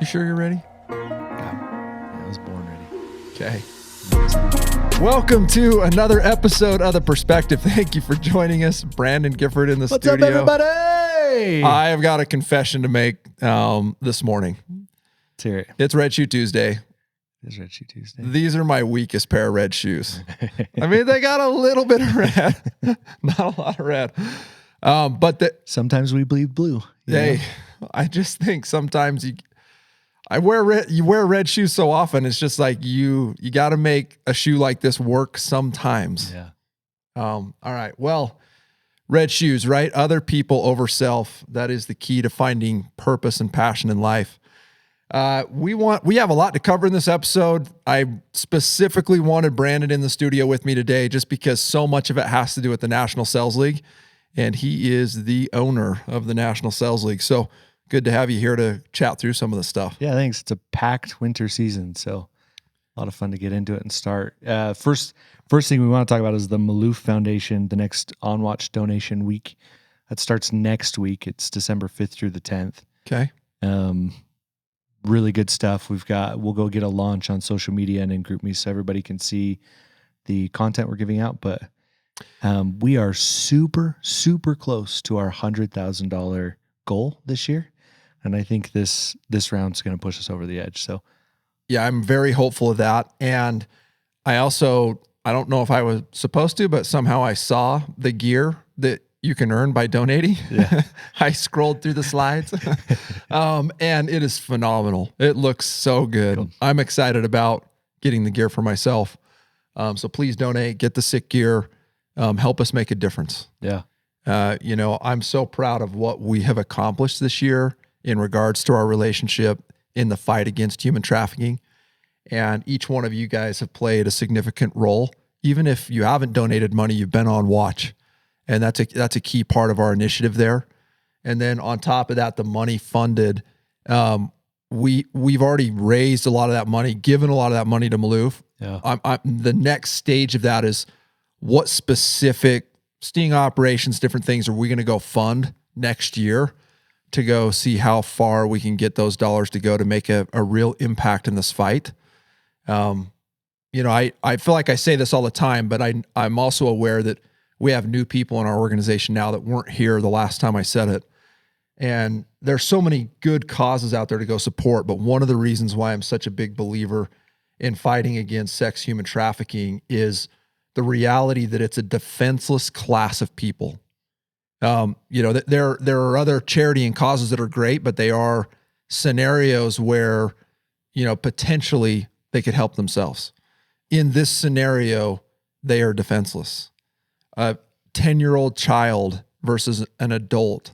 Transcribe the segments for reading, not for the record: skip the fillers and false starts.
You sure you're ready? Yeah, I was born ready. Okay. Welcome to another episode of The Perspective. Thank you for joining us. Brandon Gifford in the What's studio. up, everybody? I have got a confession to make this morning. Let's hear it. It's Red Shoe Tuesday. It's Red Shoe Tuesday. These are my weakest pair of red shoes. I mean, they got a little bit of red, not a lot of red. But Sometimes we bleed blue. I just think sometimes you wear red shoes so often. It's just like you got to make a shoe like this work sometimes. Yeah. All right. Well, red shoes, right? Other people over self. That is the key to finding purpose and passion in life. We have a lot to cover in this episode. I specifically wanted Brandon in the studio with me today just because so much of it has to do with the National Sales League, and he is the owner of the National Sales League. So good to have you here to chat through some of the stuff. Yeah, thanks. It's a packed winter season, so a lot of fun to get into it and start. First thing we want to talk about is the Maloof Foundation, the next On Watch donation week. That starts next week. It's December 5th through the 10th. Okay. Really good stuff. We'll go get a launch on social media and in GroupMe so everybody can see the content we're giving out. But we are super, super close to our $100,000 goal this year. And I think this round's going to push us over the edge. So yeah, I'm very hopeful of that. And I don't know if I was supposed to, but somehow I saw the gear that you can earn by donating. Yeah. I scrolled through the slides and it is phenomenal. It looks so good. Cool. I'm excited about getting the gear for myself. So please donate, get the sick gear, help us make a difference. yeah, I'm so proud of what we have accomplished this year in regards to our relationship in the fight against human trafficking. And each one of you guys have played a significant role. Even if you haven't donated money, you've been on watch. And that's a key part of our initiative there. And then on top of that, the money funded, we've already raised a lot of that money, given a lot of that money to Maloof. yeah, The next stage of that is what specific sting operations, different things are we going to go fund next year to go see how far we can get those dollars to go to make a real impact in this fight. I feel like I say this all the time, but I'm also aware that we have new people in our organization now that weren't here the last time I said it. And there's so many good causes out there to go support. But one of the reasons why I'm such a big believer in fighting against sex human trafficking is the reality that it's a defenseless class of people. There are other charity and causes that are great, but they are scenarios where, potentially they could help themselves. In this scenario, they are defenseless. A 10-year-old child versus an adult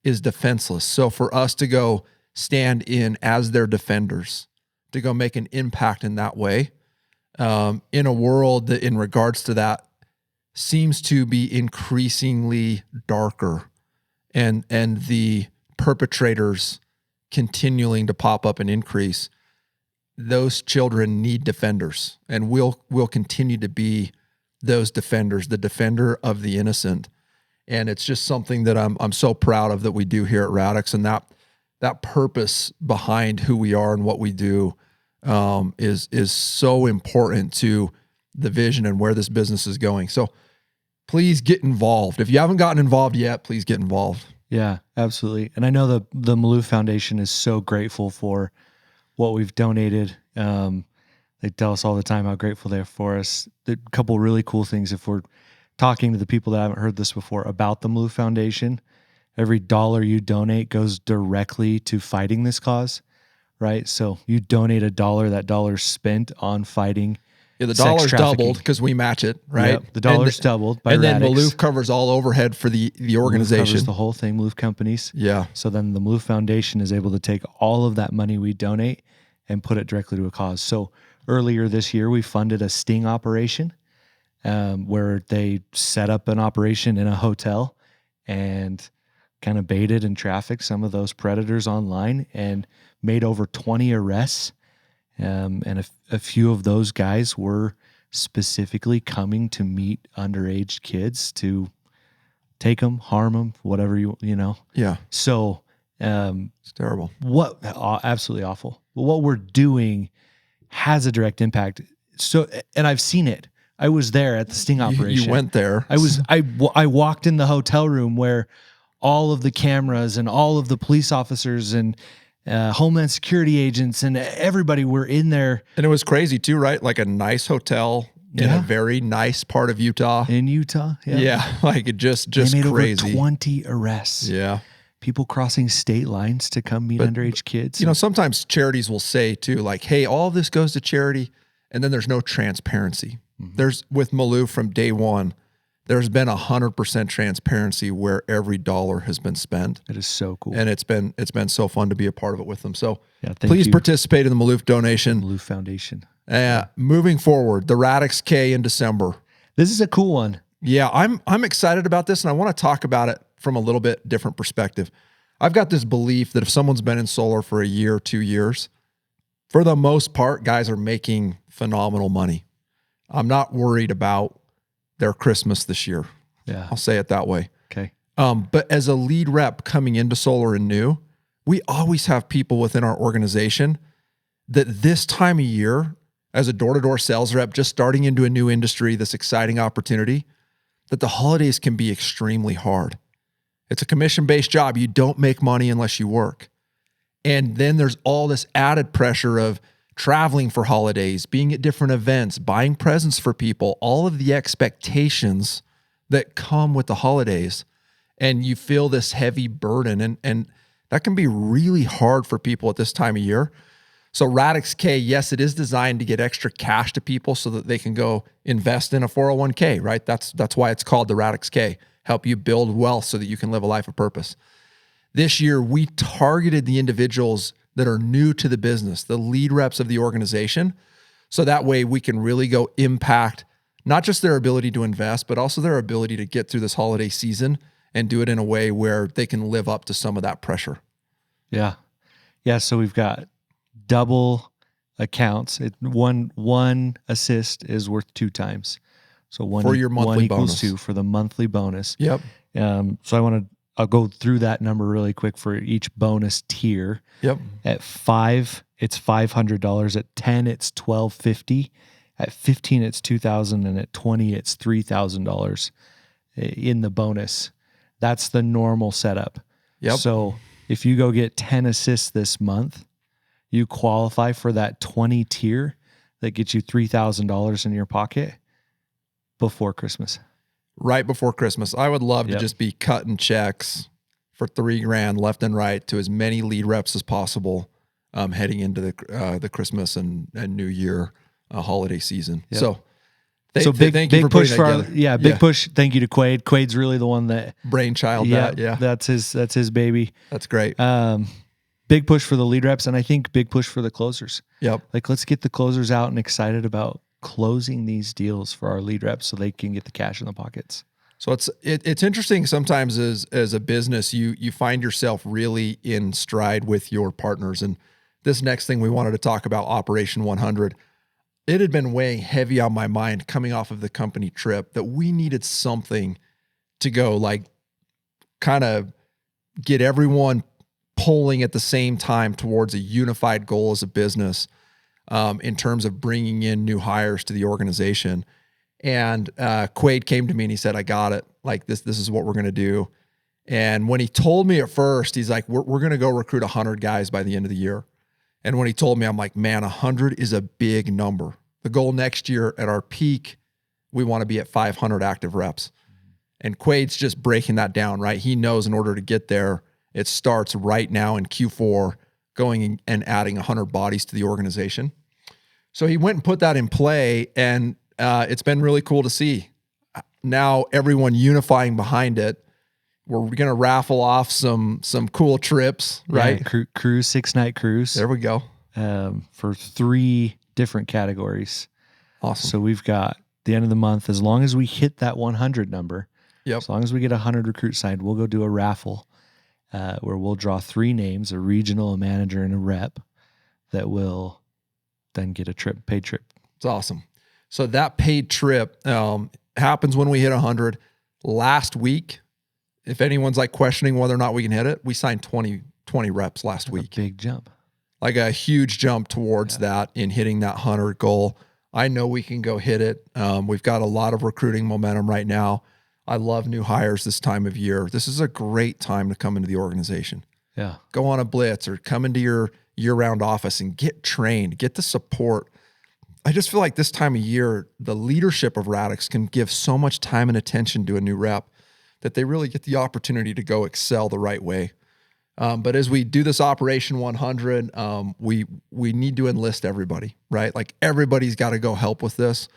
is defenseless. So for us to go stand in as their defenders, to go make an impact in that way, in a world that in regards to that seems to be increasingly darker and the perpetrators continuing to pop up and increase, those children need defenders, and we'll continue to be those defenders, the defender of the innocent. And it's just something that I'm so proud of that we do here at Radix, and that purpose behind who we are and what we do is so important to the vision and where this business is going. So please get involved. If you haven't gotten involved yet, please get involved. yeah, absolutely. And I know the Maloof Foundation is so grateful for what we've donated. They tell us all the time how grateful they're for us. A couple really cool things if we're talking to the people that haven't heard this before about the Maloof Foundation. Every dollar you donate goes directly to fighting this cause, right? So you donate $1, that dollar's spent on fighting. Yeah, the dollar's doubled because we match it, right? Yep, the dollar's doubled by and then Radix. Maloof covers all overhead for the organization. Maloof covers the whole thing, Maloof Companies. Yeah. So then the Maloof Foundation is able to take all of that money we donate and put it directly to a cause. So earlier this year, we funded a sting operation where they set up an operation in a hotel and kind of baited and trafficked some of those predators online and made over 20 arrests. And a few of those guys were specifically coming to meet underage kids to take them, harm them, whatever you know. Yeah. So It's terrible. Absolutely awful. But what we're doing has a direct impact. So, and I've seen it. I was there at the sting operation. You went there. I walked in the hotel room where all of the cameras and all of the police officers and Homeland Security agents and everybody were in there. And it was crazy too, right? Like a nice hotel in a very nice part of Utah. In Utah, yeah, like it just they made crazy. Over 20 arrests. Yeah, people crossing state lines to come meet underage kids. You know, sometimes charities will say too, like, "Hey, all this goes to charity," and then there's no transparency. There's with Maloof from day one. There's been 100% transparency where every dollar has been spent. It is so cool, and it's been so fun to be a part of it with them. So please participate in the Maloof donation. Maloof Foundation. Moving forward, the Radix K in December. This is a cool one. Yeah, I'm excited about this, and I want to talk about it from a little bit different perspective. I've got this belief that if someone's been in solar for a year, 2 years, for the most part, guys are making phenomenal money. I'm not worried about their Christmas this year. Yeah, I'll say it that way. Okay. But as a lead rep coming into solar and new, we always have people within our organization that this time of year, as a door-to-door sales rep, just starting into a new industry, this exciting opportunity, that the holidays can be extremely hard. It's a commission-based job. You don't make money unless you work. And then there's all this added pressure of traveling for holidays, being at different events, buying presents for people, all of the expectations that come with the holidays. And you feel this heavy burden. And that can be really hard for people at this time of year. So Radix K, yes, it is designed to get extra cash to people so that they can go invest in a 401k, right? That's why it's called the Radix K. Help you build wealth so that you can live a life of purpose. This year, we targeted the individuals that are new to the business, the lead reps of the organization. So that way we can really go impact not just their ability to invest, but also their ability to get through this holiday season and do it in a way where they can live up to some of that pressure. Yeah. Yeah. So we've got double accounts. One assist is worth 2 times. So one for your monthly equals bonus. 2 for the monthly bonus. Yep. So I'll go through that number really quick for each bonus tier. Yep. At 5, it's $500. At 10, it's $1,250. At 15, it's $2,000, and at 20, it's $3,000 in the bonus. That's the normal setup. Yep. So if you go get 10 assists this month, you qualify for that 20 tier that gets you $3,000 in your pocket before Christmas. Right before Christmas. I would love to just be cutting checks for $3,000 left and right to as many lead reps as possible heading into the Christmas and New Year holiday season. Yep. So big push for our, big push. Thank you to Quade. Quade's really the one that brainchild. That's his baby. That's great. Big push for the lead reps, and I think big push for the closers. Yep. Like, let's get the closers out and excited about closing these deals for our lead reps so they can get the cash in the pockets. So it's interesting sometimes as a business, you find yourself really in stride with your partners. And this next thing we wanted to talk about, Operation 100, it had been weighing heavy on my mind coming off of the company trip that we needed something to go like kind of get everyone pulling at the same time towards a unified goal as a business in terms of bringing in new hires to the organization. And Quade came to me and he said, I got it. Like this is what we're going to do. And when he told me at first, he's like, we're going to go recruit 100 guys by the end of the year. And when he told me, I'm like, man, 100 is a big number. The goal next year at our peak, we want to be at 500 active reps. And Quade's just breaking that down, right? He knows in order to get there, it starts right now in Q4, going and adding 100 bodies to the organization. So he went and put that in play, and it's been really cool to see. Now everyone unifying behind it. We're going to raffle off some cool trips, right? Yeah, cruise, 6-night cruise. There we go. For 3 different categories. Awesome. So we've got the end of the month, as long as we hit that 100 number, as long as we get 100 recruits signed, we'll go do a raffle where we'll draw 3 names, a regional, a manager, and a rep that will then get a paid trip. It's awesome. So that paid trip happens when we hit 100. Last week, if anyone's like questioning whether or not we can hit it, we signed 20 20 reps last week. Big jump. Like a huge jump towards that in hitting that 100 goal. I know we can go hit it. We've got a lot of recruiting momentum right now. I love new hires this time of year. This is a great time to come into the organization. Yeah. Go on a blitz or come into your year-round office and get trained, get the support. I just feel like this time of year, the leadership of Radix can give so much time and attention to a new rep that they really get the opportunity to go excel the right way. But as we do this Operation 100, we need to enlist everybody, right? Like everybody's got to go help with this.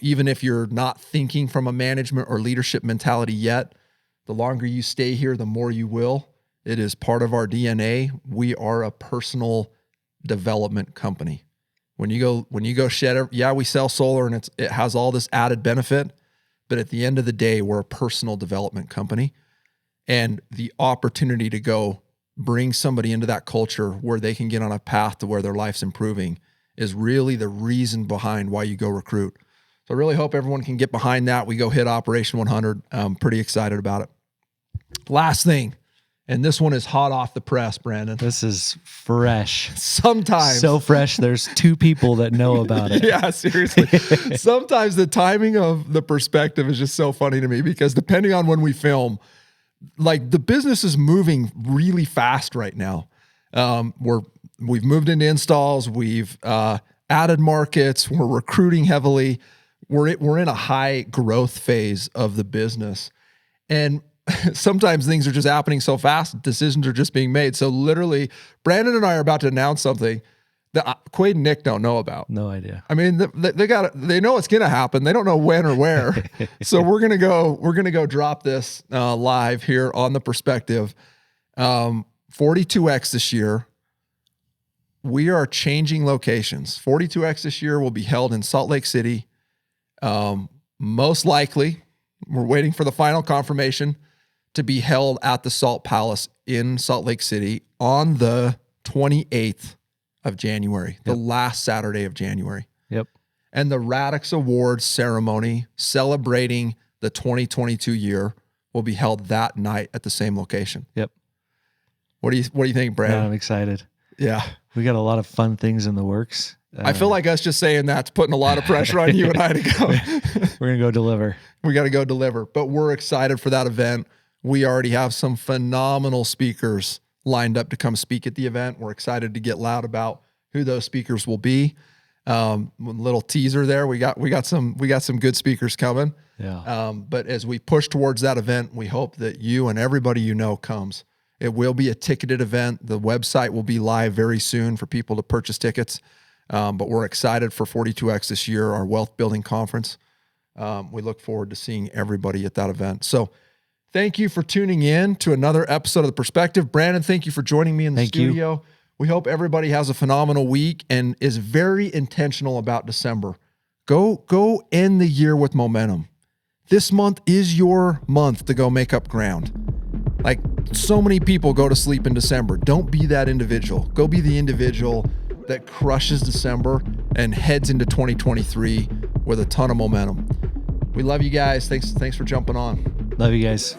Even if you're not thinking from a management or leadership mentality yet, the longer you stay here, the more you will. It is part of our DNA. We are a personal development company. When you go shed, we sell solar and it has all this added benefit, but at the end of the day, we're a personal development company. And the opportunity to go bring somebody into that culture where they can get on a path to where their life's improving is really the reason behind why you go recruit. So I really hope everyone can get behind that. We go hit Operation 100. I'm pretty excited about it. Last thing, and this one is hot off the press, Brandon. This is fresh. Sometimes. So fresh, there's 2 people that know about it. Yeah, seriously. Sometimes the timing of the perspective is just so funny to me because depending on when we film, like the business is moving really fast right now. We've moved into installs. We've added markets. We're recruiting heavily. We're in a high growth phase of the business. And sometimes things are just happening so fast. Decisions are just being made. So literally, Brandon and I are about to announce something that Quade and Nick don't know about. No idea. I mean, they know it's going to happen. They don't know when or where. So we're going to go drop this live here on the perspective. 42X this year. We are changing locations. 42X this year will be held in Salt Lake City. Most likely, we're waiting for the final confirmation to be held at the Salt Palace in Salt Lake City on the 28th of January, the last Saturday of January. Yep. And the Radix Awards ceremony celebrating the 2022 year will be held that night at the same location. Yep. What do you think, Brandon? Yeah, I'm excited. Yeah. We got a lot of fun things in the works. I feel like us just saying that's putting a lot of pressure on you and I to go. We're going to go deliver. We got to go deliver. But we're excited for that event. We already have some phenomenal speakers lined up to come speak at the event. We're excited to get loud about who those speakers will be. Little teaser there. We got some good speakers coming. Yeah. But as we push towards that event, we hope that you and everybody you know comes. It will be a ticketed event. The website will be live very soon for people to purchase tickets. But we're excited for 42X this year, our wealth building conference. We look forward to seeing everybody at that event. So thank you for tuning in to another episode of The Perspective. Brandon, thank you for joining me in the studio. We hope everybody has a phenomenal week and is very intentional about December. Go end the year with momentum. This month is your month to go make up ground. Like so many people go to sleep in December. Don't be that individual. Go be the individual that crushes December and heads into 2023 with a ton of momentum. We love you guys. Thanks for jumping on. Love you guys.